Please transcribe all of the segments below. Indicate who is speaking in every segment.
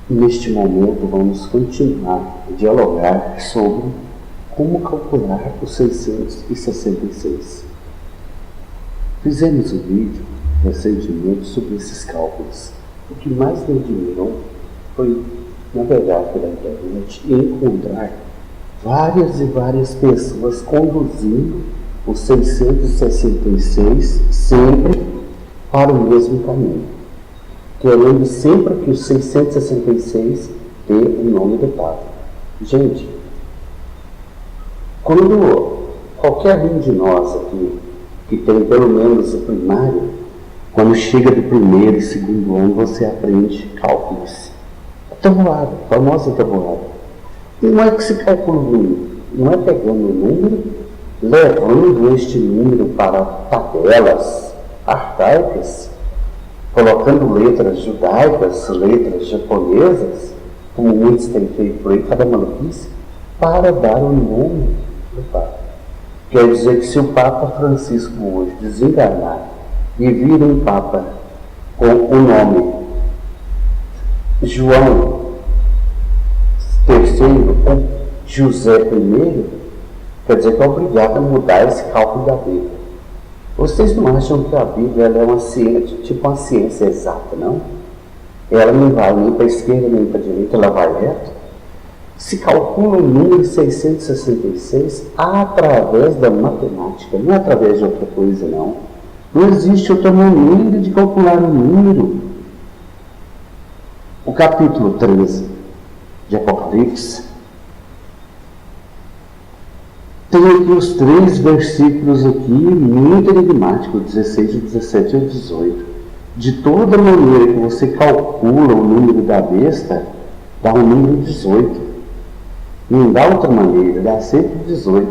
Speaker 1: Neste momento, vamos continuar a dialogar sobre como calcular os 666. Fizemos um vídeo recentemente sobre esses cálculos. O que mais me admirou foi navegar pela internet e encontrar várias e várias pessoas conduzindo os 666 sempre para o mesmo caminho, querendo sempre que os 666 dê o nome do Papa. Gente, quando qualquer um de nós aqui, que tem pelo menos o primário, quando chega do primeiro e segundo ano, você aprende cálculos. A tabuada, a famosa tabuada. E não é que se calcula o número, não é pegando o número, levando este número para tabelas arcaicas, colocando letras judaicas, letras japonesas, como muitos têm feito por aí, cada maluquice, para dar o nome do Papa. Quer dizer que se o Papa Francisco hoje desenganar e vir um Papa com o nome João III ou José I, quer dizer que é obrigado a mudar esse cálculo da Bíblia. Vocês não acham que a Bíblia ela é uma ciência, tipo uma ciência exata, não? Ela não vai nem para a esquerda nem para a direita, ela vai reto. Se calcula o número 666 através da matemática, não é através de outra coisa, não. Não existe outra maneira de calcular o número. O capítulo 13 de Apocalipse tem aqui os 3 versículos aqui, muito enigmáticos, 16, 17 e 18. De toda maneira que você calcula o número da besta, dá o número 18. Não dá outra maneira, dá sempre 18.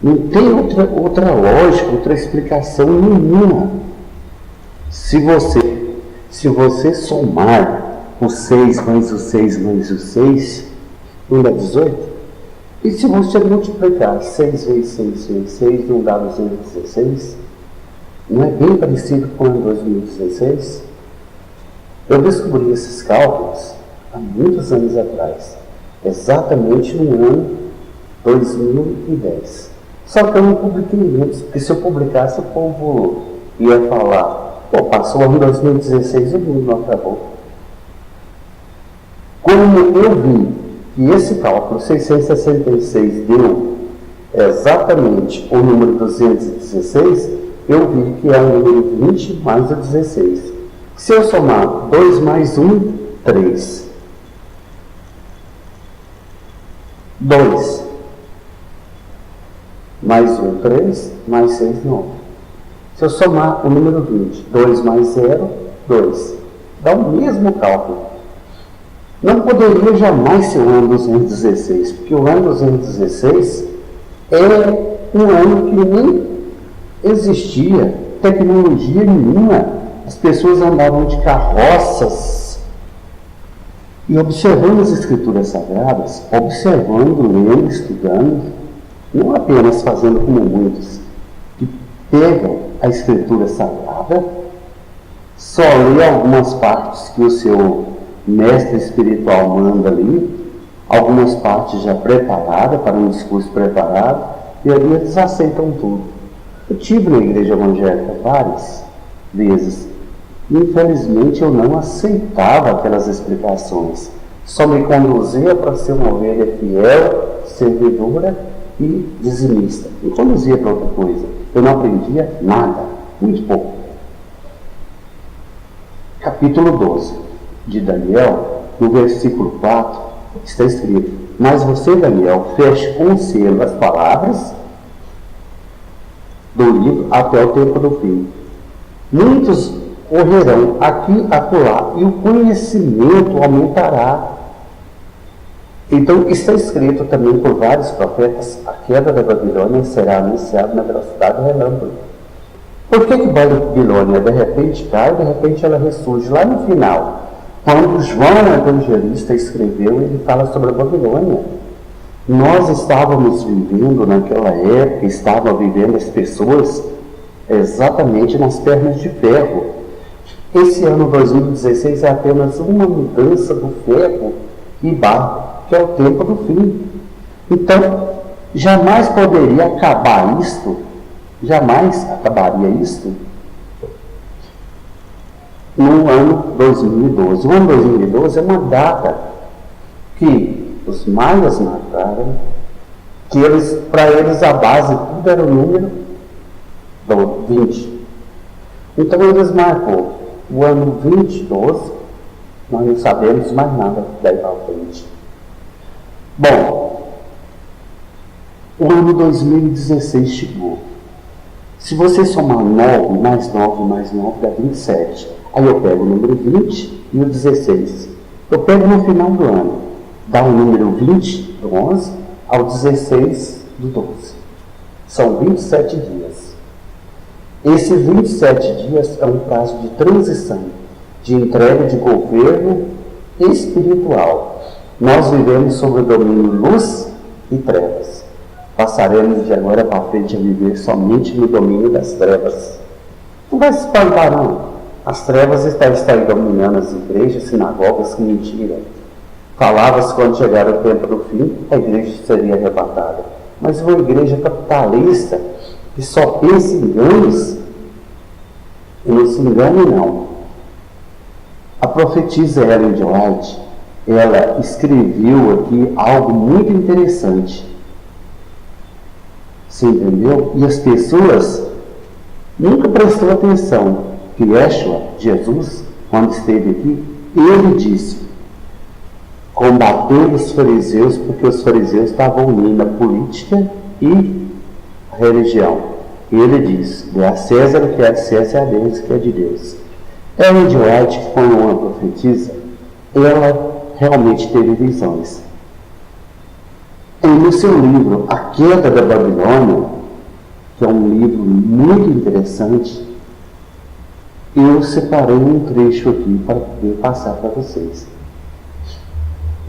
Speaker 1: Não tem outra lógica, outra explicação nenhuma. Se você somar o 6 mais o 6 mais o 6, não dá 18? E se você multiplicar 6 vezes 6 vezes 6, não dá 216? Não é bem parecido com o ano 2016? Eu descobri esses cálculos há muitos anos atrás, exatamente no ano 2010. Só que eu não publiquei antes, porque se eu publicasse o povo ia falar, pô, passou o ano 2016 e o mundo não acabou. Como eu vi que esse cálculo 666 deu exatamente o número 216, eu vi que é o número 20 mais o 16. Se eu somar 2 mais 1, 3. 2 mais 1, 3, mais 6, 9. Se eu somar o número 20, 2 mais 0, 2. Dá o mesmo cálculo. Não poderia jamais ser o ano 216, porque o ano 216 é um ano que nem existia tecnologia nenhuma. As pessoas andavam de carroças. E observando as escrituras sagradas, observando, lendo, estudando, não apenas fazendo como muitos, que pegam a escritura sagrada, só lê algumas partes que o seu mestre espiritual manda ali, algumas partes já preparadas, para um discurso preparado, e ali eles aceitam tudo. Eu tive na igreja evangélica várias vezes, e infelizmente eu não aceitava aquelas explicações, só me conduzia para ser uma ovelha fiel, servidora e dizimista, me conduzia para outra coisa. Eu não aprendia nada, muito pouco. Capítulo 12 de Daniel, no versículo 4, está escrito: mas você, Daniel, feche com selo as palavras do livro até o tempo do fim. Muitos correrão aqui e acolá, e o conhecimento aumentará. Então, está escrito também por vários profetas: a queda da Babilônia será anunciada na velocidade do relâmpago. Por que a Babilônia de repente cai e de repente ela ressurge? Lá no final, quando João Evangelista escreveu, ele fala sobre a Babilônia. Nós estávamos vivendo naquela época, estavam vivendo as pessoas exatamente nas pernas de ferro. Esse ano 2016 é apenas uma mudança do ferro e barro, que é o tempo do fim. Então, jamais poderia acabar isto, jamais acabaria isto no ano 2012. O ano 2012 é uma data que os maias marcaram, que para eles a base tudo era o número do 20. Então eles marcou o ano 2012, nós não sabemos mais nada daí para frente. Bom, o ano 2016 chegou. Se você somar 9 mais 9 mais 9 dá 27. Aí eu pego o número 20 e o 16. Eu pego no final do ano, dá o número 20 do 11 ao 16 do 12. São 27 dias. Esses 27 dias é um prazo de transição, de entrega de governo espiritual. Nós vivemos sob o domínio luz e trevas. Passaremos de agora para frente a viver somente no domínio das trevas. Não vai se espantar, não. As trevas estão dominando as igrejas, sinagogas, que mentira. Falava-se quando chegar o tempo do fim, a igreja seria arrebatada. Mas uma igreja capitalista, que só pensa em ganhos, e não se engane não. A profetisa Ellen G. White, ela escreveu aqui algo muito interessante. Você entendeu? E as pessoas nunca prestou atenção que Yeshua, Jesus, quando esteve aqui, ele disse: combater os fariseus, porque os fariseus estavam unindo a política e a religião. E ele diz: dê a César o que é de César e a Deus o que é de Deus. Ellen G. White, que foi uma profetisa, ela realmente teve visões. E no seu livro A Queda da Babilônia, que é um livro muito interessante, eu separei um trecho aqui para poder passar para vocês.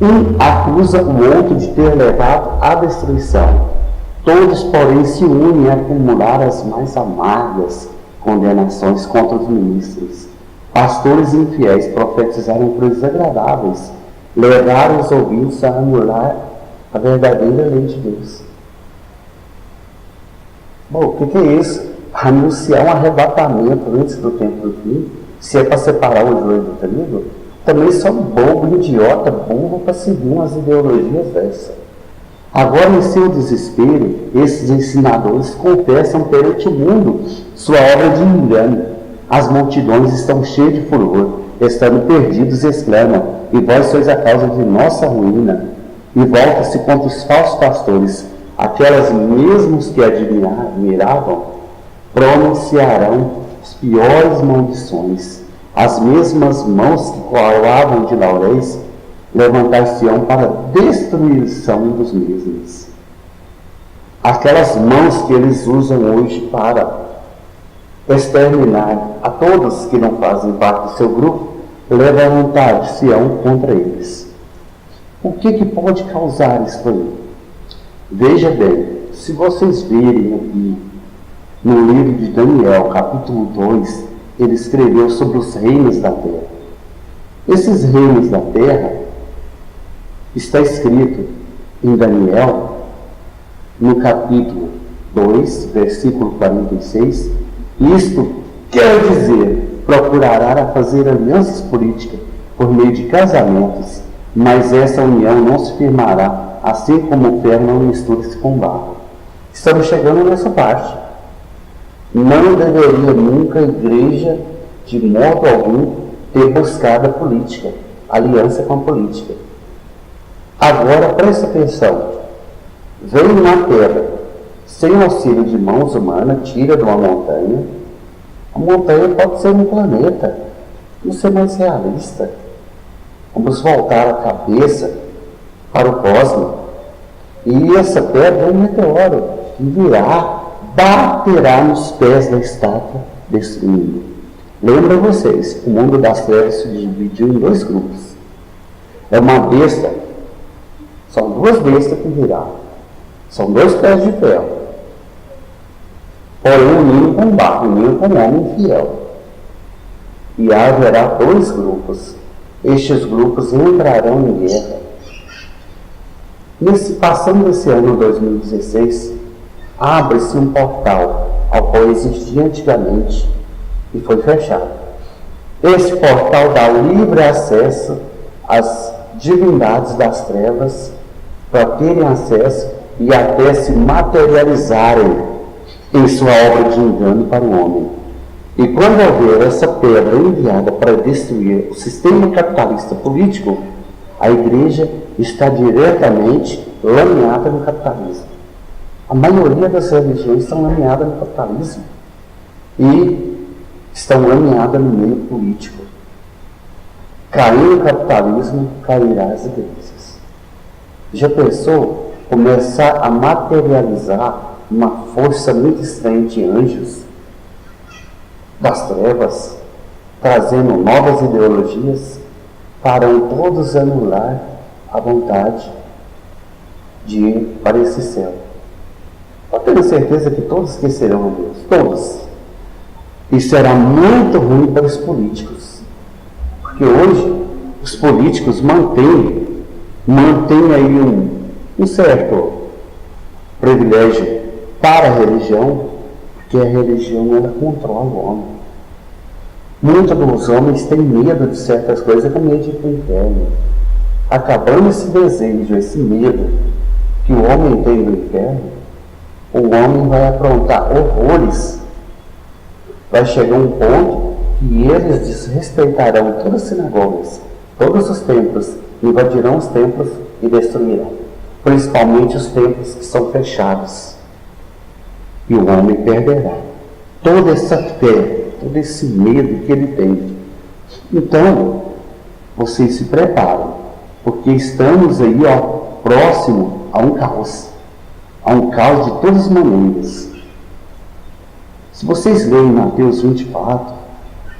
Speaker 1: Um acusa o outro de ter levado à destruição. Todos, porém, se unem a acumular as mais amargas condenações contra os ministros. Pastores infiéis profetizaram coisas agradáveis, levaram os ouvintes a anular a verdadeira lei de Deus. Bom, o que é isso? Anunciar um arrebatamento antes do tempo do fim, se é para separar o joio do trigo, também são bobo, idiota, burro para seguir umas ideologias dessas. Agora, em seu desespero, esses ensinadores confessam perante o mundo sua obra de engano. As multidões estão cheias de furor, estando perdidos, exclamam: e vós sois a causa de nossa ruína. E volta-se contra os falsos pastores, aquelas mesmos que admiravam, pronunciarão as piores maldições. As mesmas mãos que coaulavam de lauréis levantar-se-ão para a destruição dos mesmos. Aquelas mãos que eles usam hoje para exterminar a todos que não fazem parte do seu grupo, levantar-se-ão contra eles. O que pode causar isso aí? Veja bem, se vocês virem aqui no livro de Daniel, capítulo 2, ele escreveu sobre os reinos da terra. Esses reinos da terra está escrito em Daniel, no capítulo 2, versículo 46. Isto quer dizer, procurará fazer alianças políticas por meio de casamentos, mas essa união não se firmará, assim como o ferro não mistura-se com barro. Estamos chegando nessa parte. Não deveria nunca a igreja, de modo algum, ter buscado a política, aliança com a política. Agora, presta atenção. Veio na terra, sem auxílio de mãos humanas, tira de uma montanha. A montanha pode ser um planeta. Vamos ser mais realista. Vamos voltar a cabeça para o cosmos. E essa pedra é um meteoro que virá, baterá nos pés da estátua desse mundo. Lembra vocês, o mundo das trevas se dividiu em dois grupos. É uma besta, são duas bestas que virá. São dois pés de ferro. Porém, unindo com barro, unindo com um homem fiel. e haverá dois grupos. Estes grupos entrarão em guerra. Passando esse ano 2016, abre-se um portal ao qual existia antigamente e foi fechado. Esse portal dá livre acesso às divindades das trevas para terem acesso e até se materializarem em sua obra de engano para o homem. E quando houver essa pedra enviada para destruir o sistema capitalista político, a igreja está diretamente lameada no capitalismo. A maioria das religiões estão lameadas no capitalismo e estão lameadas no meio político. Caindo o capitalismo, cairá as igrejas. Já pensou começar a materializar uma força muito estranha de anjos das trevas, trazendo novas ideologias, para todos anular a vontade de ir para esse céu? Eu tenho certeza que todos esquecerão a Deus, todos. E será muito ruim para os políticos, porque hoje os políticos mantêm aí um certo privilégio para a religião, porque a religião ela controla o homem. Muitos dos homens têm medo de certas coisas, com medo de ir para o inferno. Acabando esse desejo, esse medo que o homem tem do inferno, o homem vai aprontar horrores. Vai chegar um ponto que eles desrespeitarão todas as sinagogas, todos os templos, invadirão os templos e destruirão. Principalmente os templos que são fechados. E o homem perderá toda essa fé, todo esse medo que ele tem. Então, vocês se preparam, porque estamos aí, próximo a um caos de todas as maneiras. Se vocês lerem Mateus 24,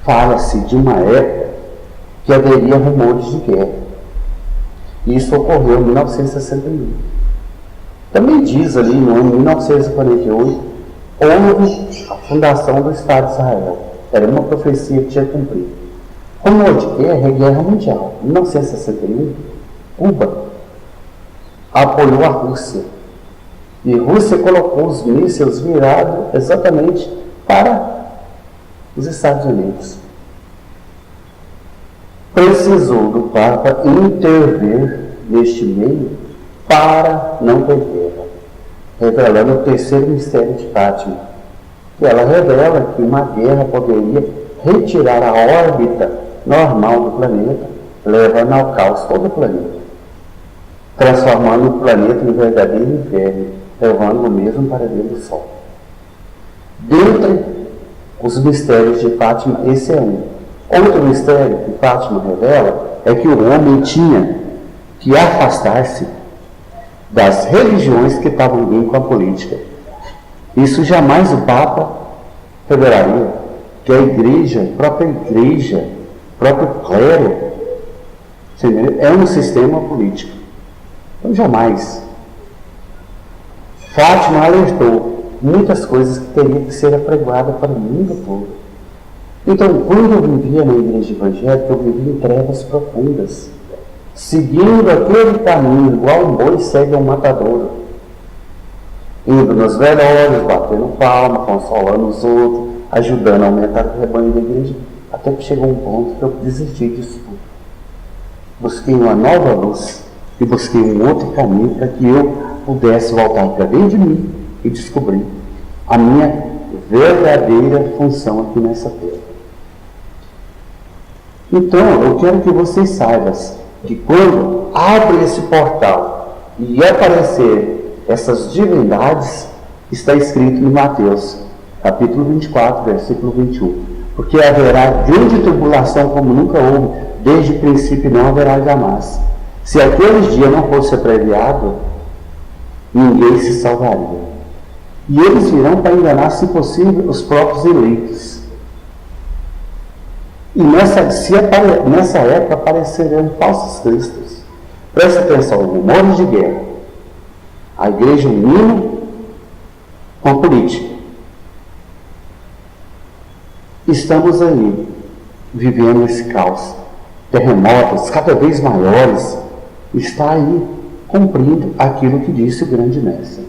Speaker 1: fala-se de uma época que haveria rumores de guerra. Isso ocorreu em 1961. Também diz ali no ano 1948, houve a fundação do Estado de Israel. Era uma profecia que tinha cumprido. Rumor de guerra é guerra mundial. Em 1961, Cuba apoiou a Rússia. E a Rússia colocou os mísseis virados exatamente para os Estados Unidos. Precisou do Papa intervir neste meio para não ter guerra, revelando o terceiro mistério de Fátima, que ela revela que uma guerra poderia retirar a órbita normal do planeta, levando ao caos todo o planeta, transformando o planeta em verdadeiro inferno, levando o mesmo para dentro do Sol. Dentre os mistérios de Fátima, esse é um. Outro mistério que Fátima revela é que o homem tinha que afastar-se das religiões que estavam vindo com a política. Isso jamais o Papa revelaria, que a igreja, o próprio clero, é um sistema político. Então jamais. Fátima alertou muitas coisas que teriam que ser apregoadas para o mundo todo. Então, quando eu vivia na igreja evangélica, eu vivia em trevas profundas, seguindo aquele caminho, igual um boi segue um matadouro, indo nos velórios, batendo palma, consolando os outros, ajudando a aumentar o rebanho da igreja, até que chegou um ponto que eu desisti disso tudo. Busquei uma nova luz e busquei um outro caminho para que eu pudesse voltar para dentro de mim e descobrir a minha verdadeira função aqui nessa terra. Então, eu quero que vocês saibam que quando abre esse portal e aparecer essas divindades, está escrito em Mateus, capítulo 24, versículo 21. Porque haverá grande tribulação como nunca houve, desde o princípio não haverá jamais. Se aqueles dias não fosse abreviado, ninguém se salvaria. E eles virão para enganar, se possível, os próprios eleitos. E nessa época aparecerão falsos cristos. Preste atenção, rumores de guerra. A igreja unindo com a política. Estamos aí vivendo esse caos. Terremotos cada vez maiores, está aí cumprindo aquilo que disse o grande mestre.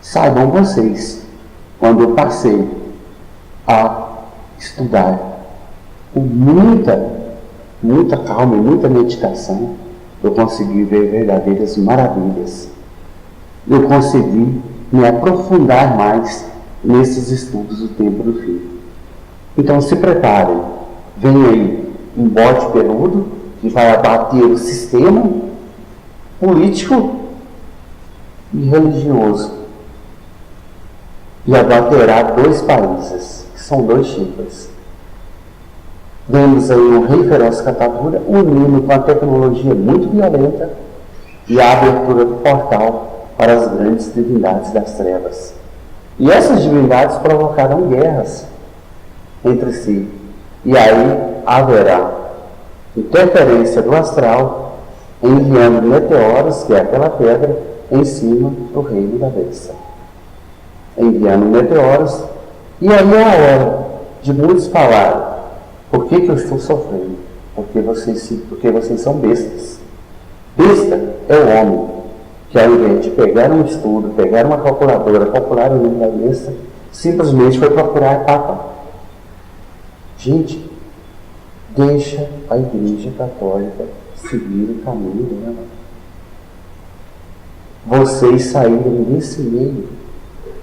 Speaker 1: Saibam vocês, quando eu passei a estudar com muita calma e muita meditação, eu consegui ver verdadeiras maravilhas. Eu consegui me aprofundar mais nesses estudos do tempo do fim. Então se preparem, vem aí um bote peludo que vai abater o sistema político e religioso e abaterá 2 países, que são 2 chifres. Vemos aí um rei feroz catadura unindo com a tecnologia muito violenta e a abertura do portal para as grandes divindades das trevas. E essas divindades provocarão guerras entre si. E aí haverá interferência do astral, enviando meteoros, que é aquela pedra, em cima do reino da besta. Enviando meteoros, e aí é a hora de muitos falarem: por que eu estou sofrendo? Porque vocês são bestas. Besta é o homem que, ao invés de pegar um estudo, pegar uma calculadora, calcular o número da besta, simplesmente foi procurar a papa. Gente, deixa a Igreja Católica seguir o caminho dela. Vocês saíram desse meio.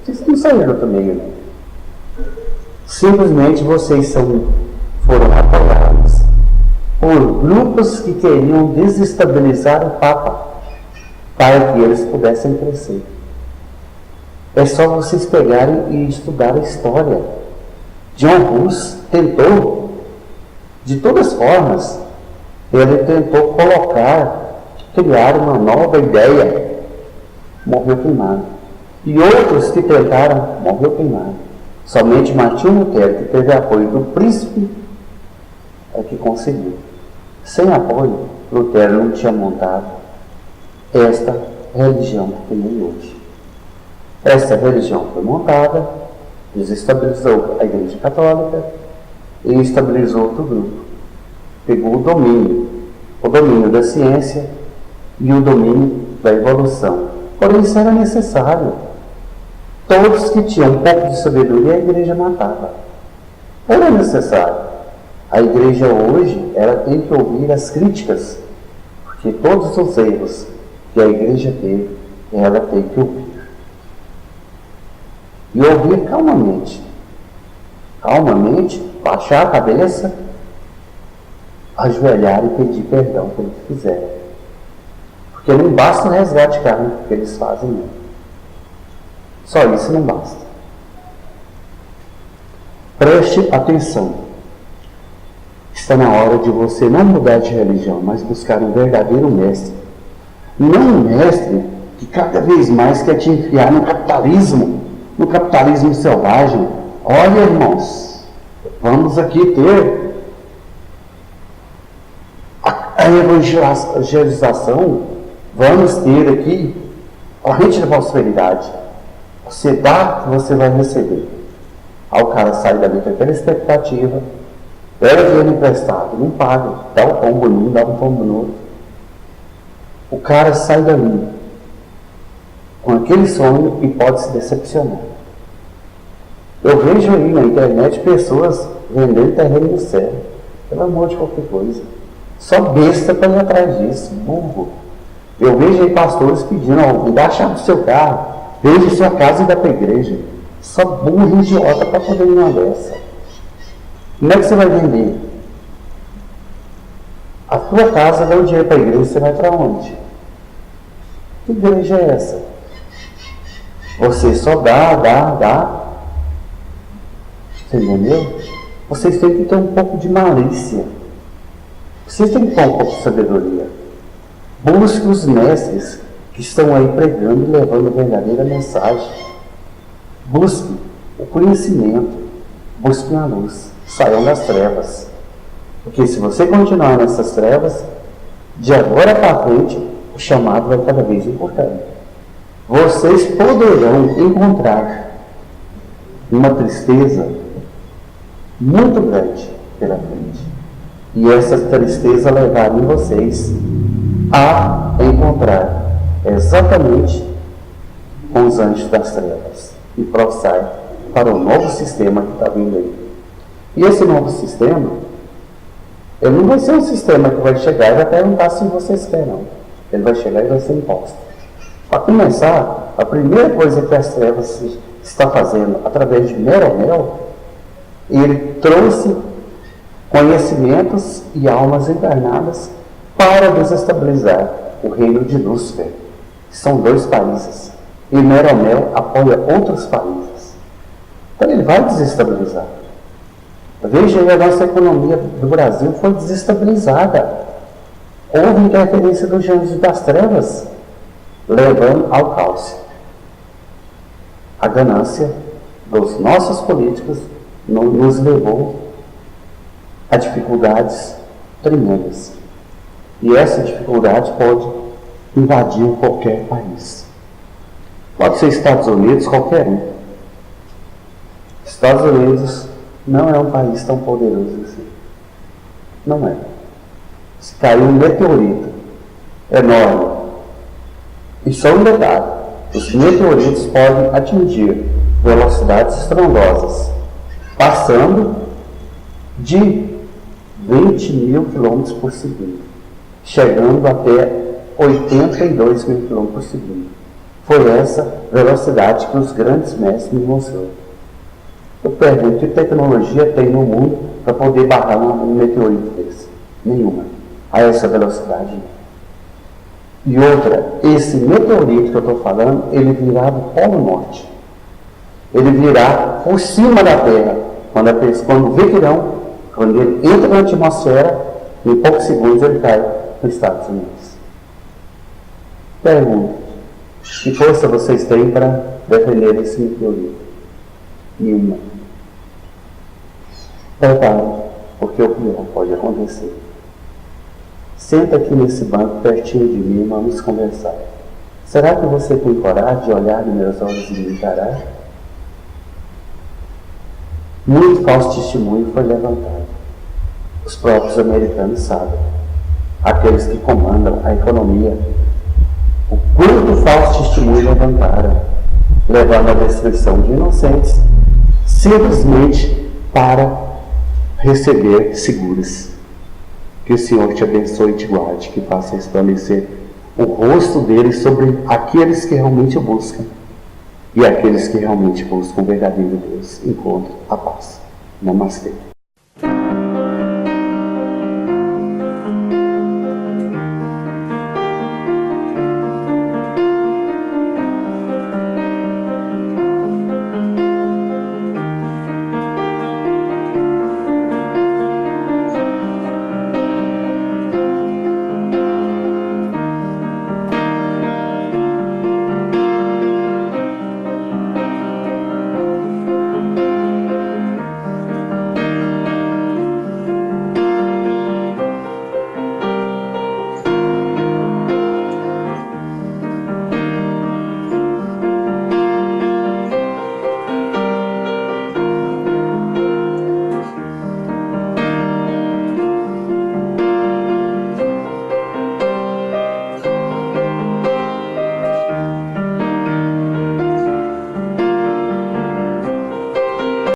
Speaker 1: Vocês não saíram do meio, não. Simplesmente vocês foram apoiados por grupos que queriam desestabilizar o Papa para que eles pudessem crescer. É só vocês pegarem e estudar a história. John Hus tentou, de todas as formas, ele tentou criar uma nova ideia, morreu queimado. E outros que tentaram, morreu queimado. Somente Martinho Lutero, que teve apoio do príncipe, é que conseguiu. Sem apoio, Lutero não tinha montado esta religião que tem hoje. Esta religião foi montada, desestabilizou a Igreja Católica e estabilizou outro grupo. Pegou o domínio da ciência e o domínio da evolução. Porém, isso era necessário. Todos que tinham um pouco de sabedoria, a Igreja matava. Era necessário. A Igreja hoje, ela tem que ouvir as críticas, porque todos os erros que a Igreja teve, ela tem que ouvir. E ouvir calmamente. Calmamente, baixar a cabeça, ajoelhar e pedir perdão pelo que fizeram. Porque não basta o resgate kármico que eles fazem, não. Só isso não basta. Preste atenção. Está na hora de você não mudar de religião, mas buscar um verdadeiro mestre. Não um mestre que cada vez mais quer te enfiar no capitalismo selvagem. Olha, irmãos, vamos aqui ter a evangelização, vamos ter aqui corrente da prosperidade. Você dá, você vai receber. Aí o cara sai dali com aquela expectativa, pega dinheiro emprestado, não paga, dá um pombo num, dá um pombo no outro. O cara sai dali com aquele sonho e pode se decepcionar. Eu vejo aí na internet pessoas vendendo terreno no céu, pelo amor de qualquer coisa. Só besta para ir atrás disso, burro. Eu vejo aí pastores pedindo: me dá a chave do seu carro, vende sua casa e dá para a igreja. Só burro e idiota para poder ir uma dessa. Como é que você vai vender? A tua casa dá o dinheiro para a igreja, você vai para onde? Que igreja é essa? Você só dá. Você entendeu? Vocês têm que ter um pouco de malícia. Vocês têm que ter um pouco de sabedoria. Busque os mestres que estão aí pregando e levando a verdadeira mensagem. Busque o conhecimento. Busque a luz. Saiam das trevas. Porque se você continuar nessas trevas, de agora para frente, o chamado vai cada vez importante. Vocês poderão encontrar uma tristeza muito grande pela frente. E essa tristeza levaria vocês a encontrar exatamente com os anjos das trevas e prosseguir para o novo sistema que está vindo aí. E esse novo sistema, ele não vai ser um sistema que vai chegar e vai perguntar se vocês querem, não. Ele vai chegar e vai ser imposto. Para começar, a primeira coisa que as trevas está fazendo através de Meromel, ele trouxe conhecimentos e almas encarnadas para desestabilizar o reino de Lúcifer, que são 2 países. E Meromel apoia outros países. Então ele vai desestabilizar. Veja aí, a nossa economia do Brasil foi desestabilizada. Houve interferência dos gênios das trevas, levando ao caos. A ganância dos nossos políticos nos levou a dificuldades tremendas. E essa dificuldade pode invadir qualquer país. Pode ser Estados Unidos, qualquer um. Estados Unidos não é um país tão poderoso assim. Não é. Se caiu um meteorito enorme. E só um detalhe: os meteoritos podem atingir velocidades estrondosas, passando de 20 mil km por segundo, chegando até 82 mil km por segundo. Foi essa velocidade que os grandes mestres me mostraram. Eu pergunto: que tecnologia tem no mundo para poder barrar um meteorito desse? Nenhuma. A essa velocidade. E outra, esse meteorito que eu estou falando, ele virá do Polo Norte. Ele virá por cima da Terra. Quando vê que não, quando ele entra na atmosfera, em poucos segundos ele cai nos Estados Unidos. Pergunto: que força vocês têm para defender esse meteorito? Nenhuma. Preparem, porque o pior pode acontecer. Senta aqui nesse banco pertinho de mim e vamos conversar. Será que você tem coragem de olhar nos meus olhos e me encarar? Muito falso testemunho foi levantado. Os próprios americanos sabem. Aqueles que comandam a economia. O quanto falso testemunho levantaram, levando à destruição de inocentes, simplesmente para receber seguros. Que o Senhor te abençoe e te guarde, que faça resplandecer o rosto dele sobre aqueles que realmente buscam, e aqueles que realmente buscam o verdadeiro Deus encontram a paz. Namastê.